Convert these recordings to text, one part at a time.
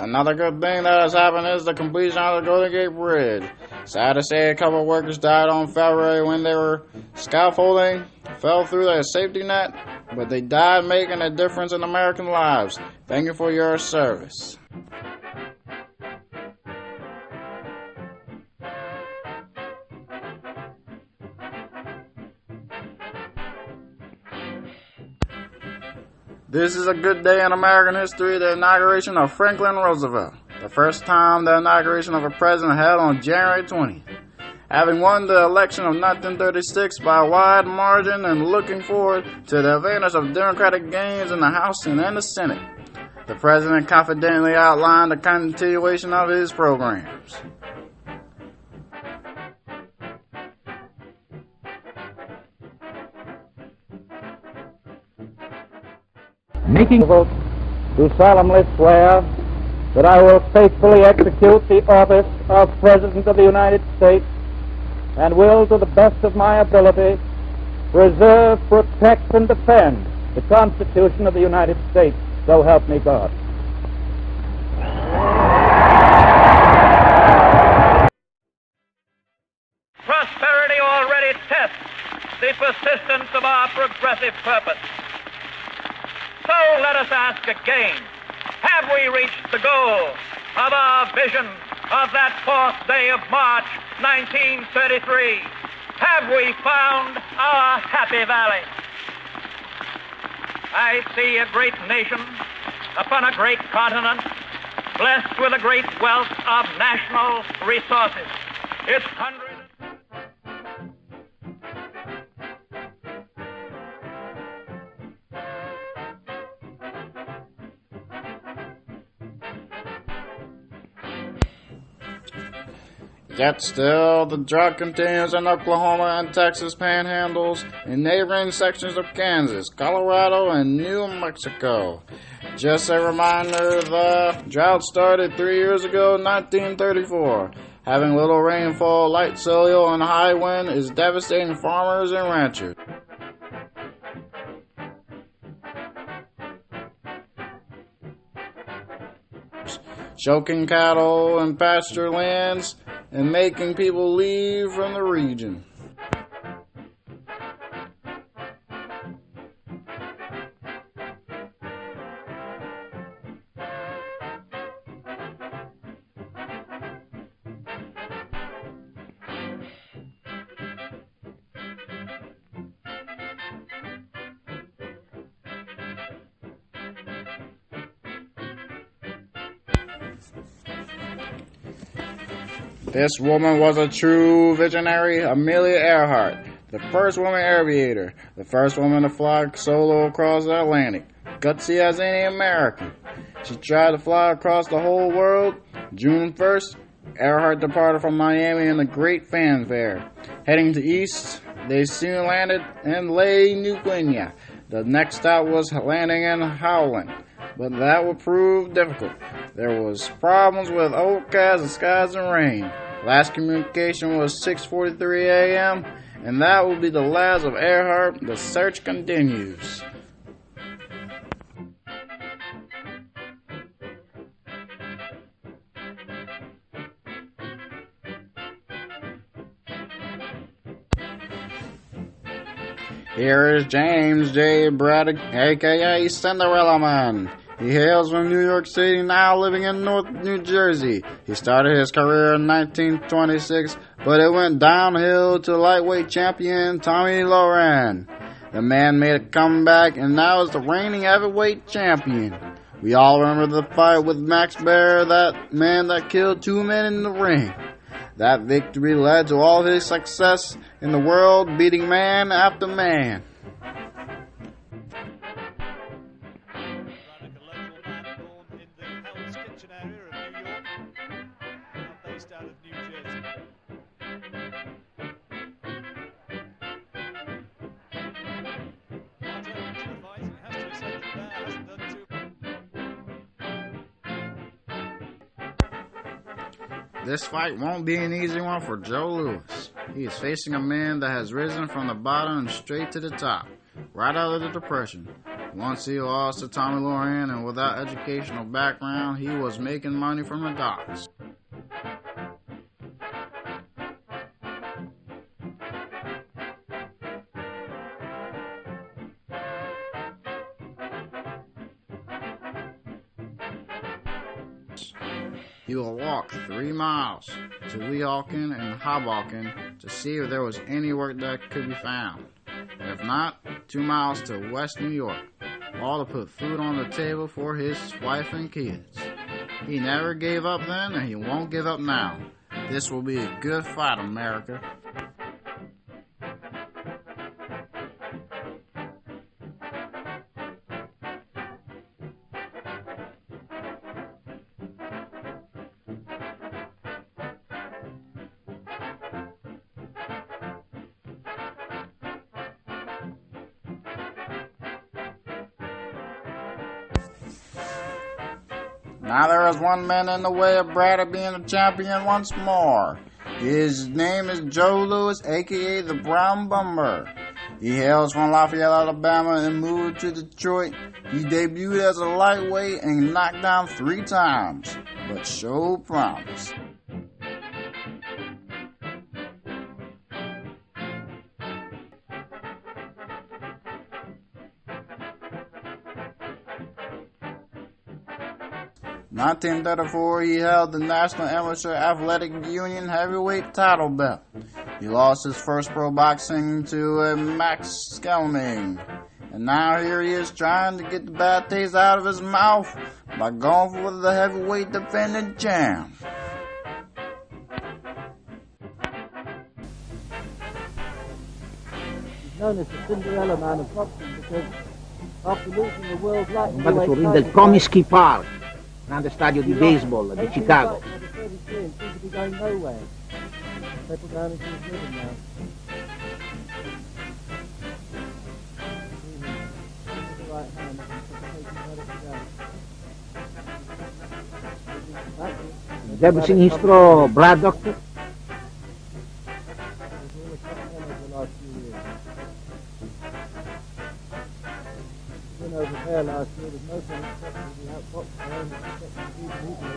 Another good thing that has happened is the completion of the Golden Gate Bridge. Sad to say, a couple of workers died on February when they were scaffolding, fell through their safety net, but they died making a difference in American lives. Thank you for your service. This is a good day in American history, the inauguration of Franklin Roosevelt, the first time the inauguration of a president held on January 20th. Having won the election of 1936 by a wide margin and looking forward to the advantage of Democratic gains in the House and in the Senate, the president confidently outlined the continuation of his programs. Making vote, do solemnly swear that I will faithfully execute the office of President of the United States and will, to the best of my ability, preserve, protect, and defend the Constitution of the United States. So help me God. Prosperity already tests the persistence of our progressive purpose. So let us ask again, have we reached the goal of our vision of that 4th day of March, 1933? Have we found our happy valley? I see a great nation upon a great continent, blessed with a great wealth of national resources. Its hundreds. Yet still, the drought continues in Oklahoma and Texas panhandles, in neighboring sections of Kansas, Colorado, and New Mexico. Just a reminder, the drought started 3 years ago, 1934. Having little rainfall, light soil, and high wind is devastating farmers and ranchers. Choking cattle and pasture lands, and making people leave from the region. This woman was a true visionary, Amelia Earhart, the first woman aviator, the first woman to fly solo across the Atlantic, gutsy as any American. She tried to fly across the whole world. June 1st, Earhart departed from Miami in a great fanfare. Heading to east, they soon landed in La New Guinea. The next stop was landing in Howland, but that would prove difficult. There was problems with overcast skies and rain. Last communication was 6:43 a.m., and that will be the last of Earhart. The search continues. Here is James J. Braddock, a.k.a. Cinderella Man. He hails from New York City, now living in North New Jersey. He started his career in 1926, but it went downhill to lightweight champion Tommy Loran. The man made a comeback and now is the reigning heavyweight champion. We all remember the fight with Max Baer, that man that killed 2 men in the ring. That victory led to all his success in the world, beating man after man. This fight won't be an easy one for Joe Louis. He is facing a man that has risen from the bottom and straight to the top, right out of the Depression. Once he lost to Tommy Loran, and without educational background, he was making money from the docks. He will walk 3 miles to Weehawken and Hoboken to see if there was any work that could be found. If not, 2 miles to West New York, all to put food on the table for his wife and kids. He never gave up then, and he won't give up now. This will be a good fight, America. Now there is one man in the way of Braddock being a champion once more. His name is Joe Louis, aka the Brown Bomber. He hails from Lafayette, Alabama, and moved to Detroit. He debuted as a lightweight and knocked down 3 times, but showed promise. In 1934, he held the National Amateur Athletic Union heavyweight title belt. He lost his first pro boxing to Max Skelming. And now here he is trying to get the bad taste out of his mouth by going for the heavyweight defending champ. He's known as the Cinderella Man of boxing because after losing the world light Vado sul ring del Comiskey Park, grande stadio di baseball di Chicago. Jab sinistro Braddock.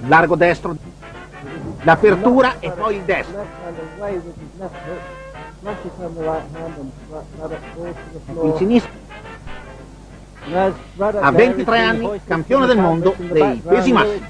Largo destro, l'apertura e poi il destro. Il sinistro. A 23 anni, campione del mondo dei pesi massimi.